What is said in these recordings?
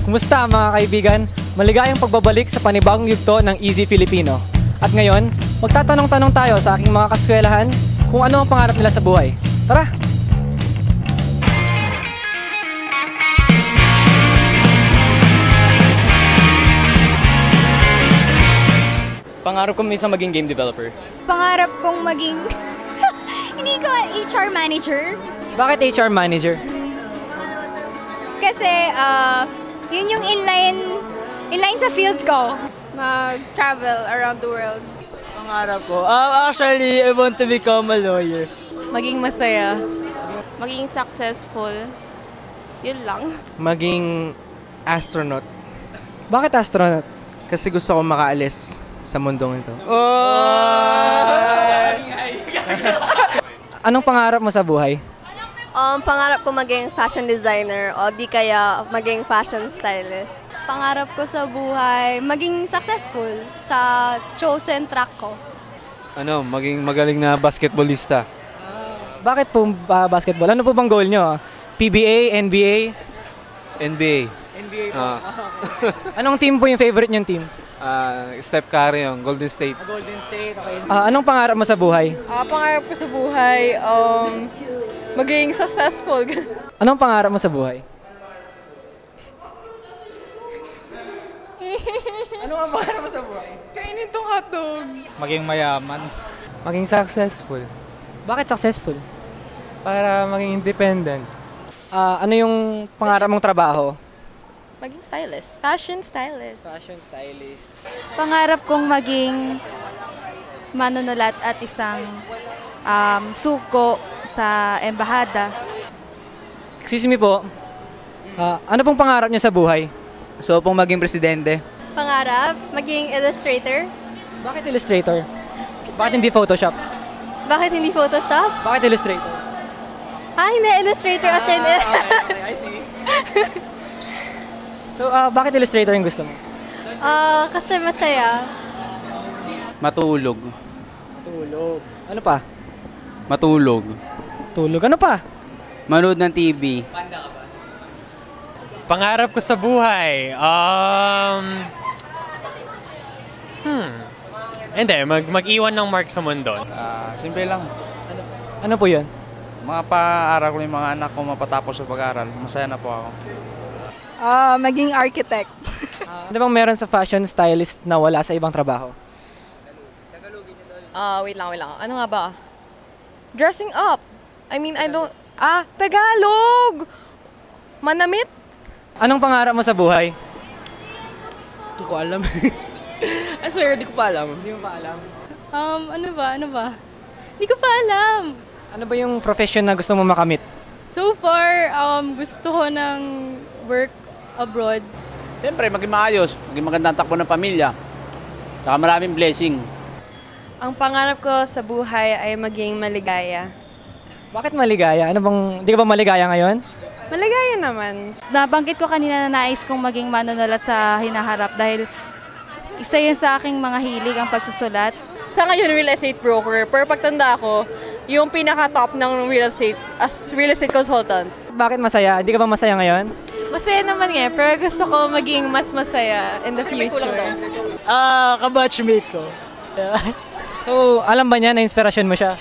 Kumusta mga kaibigan? Maligayang pagbabalik sa panibagong yugto ng Easy Filipino. At ngayon, magtatanong-tanong tayo sa aking mga kaskwelahan kung ano ang pangarap nila sa buhay. Tara! Pangarap ko minsan maging game developer. Pangarap kong maging hindi ko HR manager. Bakit HR manager? Kasi yun yung inline sa field ko. Mag-travel around the world. Pangarap ko? Actually, I want to become a lawyer. Maging masaya. Maging successful. Yun lang. Maging astronaut. Bakit astronaut? Kasi gusto ko makaalis sa mundong ito. Anong pangarap mo sa buhay? Pangarap ko maging fashion designer o di kaya maging fashion stylist. Pangarap ko sa buhay, maging successful sa chosen track ko. Maging magaling na basketballista. Bakit po basketball? Ano po bang goal nyo? PBA, NBA? NBA. NBA po. Anong team po yung favorite nyong team? Steph Curry yung Golden State. Golden State, okay. Anong pangarap mo sa buhay? Pangarap ko sa buhay, maging successful. Anong pangarap mo sa buhay? Anong ang pangarap mo sa buhay? Kainin tong hotdog. Maging mayaman. Maging successful. Bakit successful? Para maging independent. Ano yung pangarap mong trabaho? Maging stylist. Fashion stylist. Fashion stylist. Pangarap kong maging manunulat at isang suko sa embahada. Excuse me po. Ano pong pangarap niyo sa buhay? So, pong maging presidente. Pangarap, maging illustrator. Bakit illustrator? Bakit hindi Photoshop? Bakit hindi Photoshop? Bakit illustrator? Hindi illustrator as in Okay, I see. So, bakit illustrator yung gusto mo? kasi masaya. Matulog. Tulog. Ano pa? Matulog. Tulog. Ano pa? Manood ng TV. Pangarap ko sa buhay, hindi, mag-iwan ng mark sa mundo. Simple lang. Ano po yun? Mapaaral ko yung mga anak ko mapatapos sa pag-aaral. Masaya na po ako. Maging architect. Ano bang meron sa fashion stylist na wala sa ibang trabaho? Wait lang. Ano nga ba? Dressing up. I mean, I don't... Tagalog! Manamit? Anong pangarap mo sa buhay? Hindi ko alam. I swear, di ko pa alam. Hindi mo pa alam. Ano ba? Hindi ko pa alam. Ano ba yung profession na gusto mo makamit? So far, gusto ko ng work abroad. Siyempre, maging maayos, maging magandang takbo ng pamilya. Saka maraming blessing. Ang pangarap ko sa buhay ay maging maligaya. Bakit maligaya? Hindi ka ba maligaya ngayon? Maligaya naman. Nabanggit ko kanina na nais kong maging manunulat sa hinaharap dahil isa yun sa aking mga hilig ang pagsusulat. Sa ngayon, real estate broker. Pero pagtanda ko, yung pinaka-top ng real estate consultant. Bakit masaya? Hindi ka ba masaya ngayon? Masaya naman nga, pero gusto ko maging mas masaya in the future. Kabatchmate ko. So, alam ba niya na inspirasyon mo siya?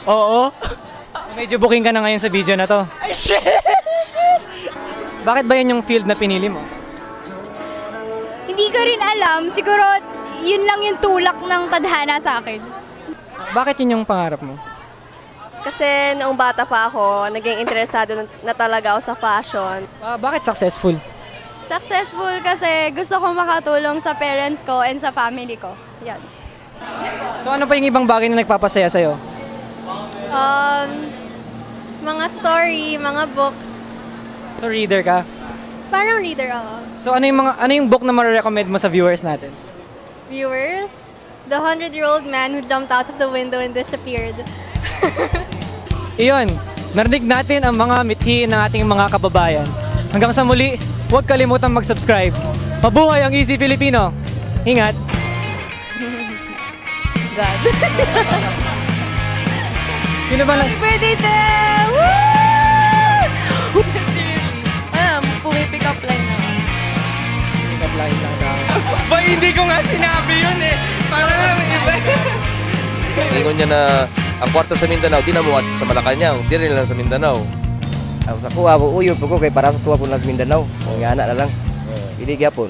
Oo. So, medyo booking ka na ngayon sa video na to. Ay, shit! Bakit ba yan yung field na pinili mo? Hindi ko rin alam. Siguro yun lang yung tulak ng tadhana sa akin. Bakit yun yung pangarap mo? Kasi noong bata pa ako, naging interesado na talaga ako sa fashion. Bakit successful? Successful kasi gusto ko makatulong sa parents ko and sa family ko. Yan. So ano pa yung ibang bagay na nagpapasaya sa'yo? Mga story, mga books. So reader ka? Parang reader ako. So ano yung book na ma-recommend mo sa viewers natin? Viewers, The 100-Year-Old Man Who Jumped Out of the Window and Disappeared. Iyon, narinig natin ang mga mithiin ng ating mga kababayan. Hanggang sa muli, huwag kalimutang mag-subscribe. Mabuhay ang Easy Filipino! Ingat! God. Sino ba Happy birthday, Te! Woo! Seriously. Pick up line naman. Ingon niya na ang kwarta sa Mindanao, di na mo sa Malacanang, di rin lang sa Mindanao. Sa kuha, uyo po ko kay para sa tuwa po lang sa Mindanao. Kung nga na lang. Hindi gyapon.